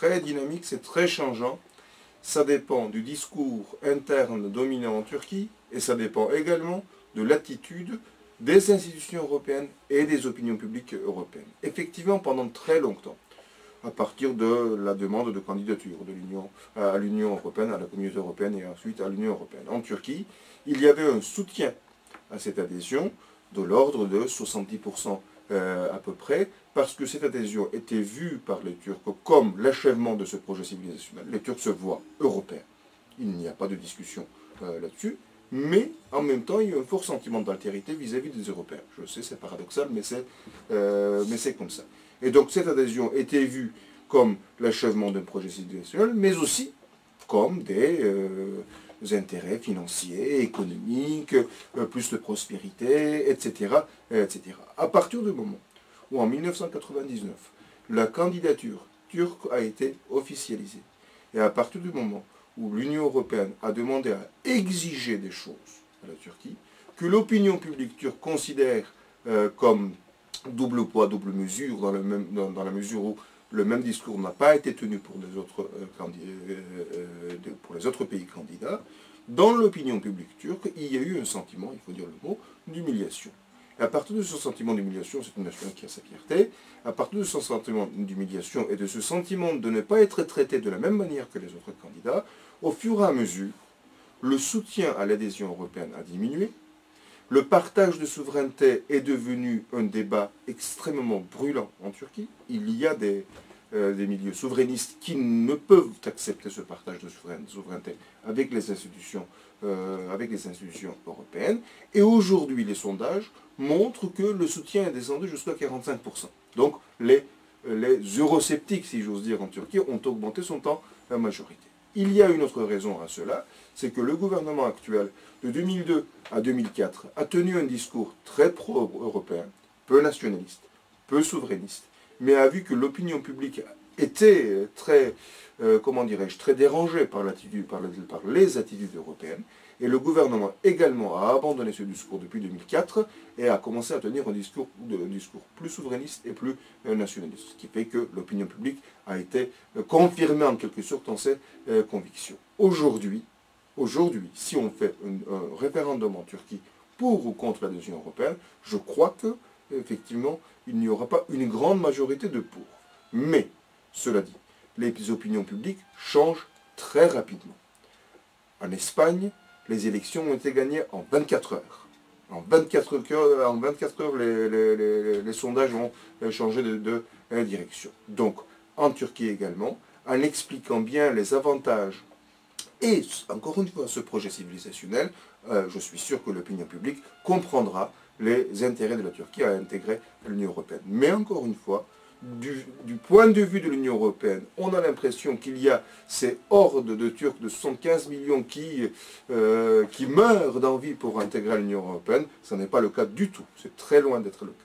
très dynamique, c'est très changeant. Ça dépend du discours interne dominant en Turquie et ça dépend également de l'attitude des institutions européennes et des opinions publiques européennes. Effectivement, pendant très longtemps, à partir de la demande de candidature à l'Union européenne, à la Communauté européenne et ensuite à l'Union européenne. En Turquie, il y avait un soutien à cette adhésion de l'ordre de 70% à peu près, parce que cette adhésion était vue par les Turcs comme l'achèvement de ce projet civilisationnel. Les Turcs se voient européens. Il n'y a pas de discussion là-dessus. Mais en même temps, il y a un fort sentiment d'altérité vis-à-vis des Européens. Je sais, c'est paradoxal, mais c'est comme ça. Et donc cette adhésion était vue comme l'achèvement d'un projet civilisationnel, mais aussi comme des intérêts financiers, économiques, plus de prospérité, etc., etc. À partir du moment où, en 1999, la candidature turque a été officialisée, et à partir du moment où l'Union européenne a demandé à exiger des choses à la Turquie, que l'opinion publique turque considère comme double poids, double mesure, dans la mesure où le même discours n'a pas été tenu pour les autres pays candidats, dans l'opinion publique turque, il y a eu un sentiment, il faut dire le mot, d'humiliation. Et à partir de ce sentiment d'humiliation, c'est une nation qui a sa fierté, à partir de ce sentiment d'humiliation et de ce sentiment de ne pas être traité de la même manière que les autres candidats, au fur et à mesure, le soutien à l'adhésion européenne a diminué, le partage de souveraineté est devenu un débat extrêmement brûlant en Turquie. Il y a des milieux souverainistes qui ne peuvent accepter ce partage de souveraineté avec les institutions européennes. Et aujourd'hui, les sondages montrent que le soutien est descendu jusqu'à 45%. Donc les eurosceptiques, si j'ose dire, en Turquie, ont augmenté son temps en majorité. Il y a une autre raison à cela, c'est que le gouvernement actuel, de 2002 à 2004, a tenu un discours très pro-européen, peu nationaliste, peu souverainiste, mais a vu que l'opinion publique était très, très dérangée par les attitudes européennes, et le gouvernement également a abandonné ce discours depuis 2004 et a commencé à tenir un discours plus souverainiste et plus nationaliste, ce qui fait que l'opinion publique a été confirmée en quelque sorte dans ses convictions. Aujourd'hui, si on fait un référendum en Turquie pour ou contre l'adhésion européenne, je crois que, effectivement, il n'y aura pas une grande majorité de pour. Mais, cela dit, les opinions publiques changent très rapidement. En Espagne, les élections ont été gagnées en 24 heures. En 24 heures, les sondages ont changé de direction. Donc, en Turquie également, en expliquant bien les avantages et, encore une fois, ce projet civilisationnel, je suis sûr que l'opinion publique comprendra les intérêts de la Turquie à intégrer l'Union européenne. Mais encore une fois, du point de vue de l'Union européenne, on a l'impression qu'il y a ces hordes de Turcs de 75 millions qui meurent d'envie pour intégrer l'Union européenne. Ce n'est pas le cas du tout. C'est très loin d'être le cas.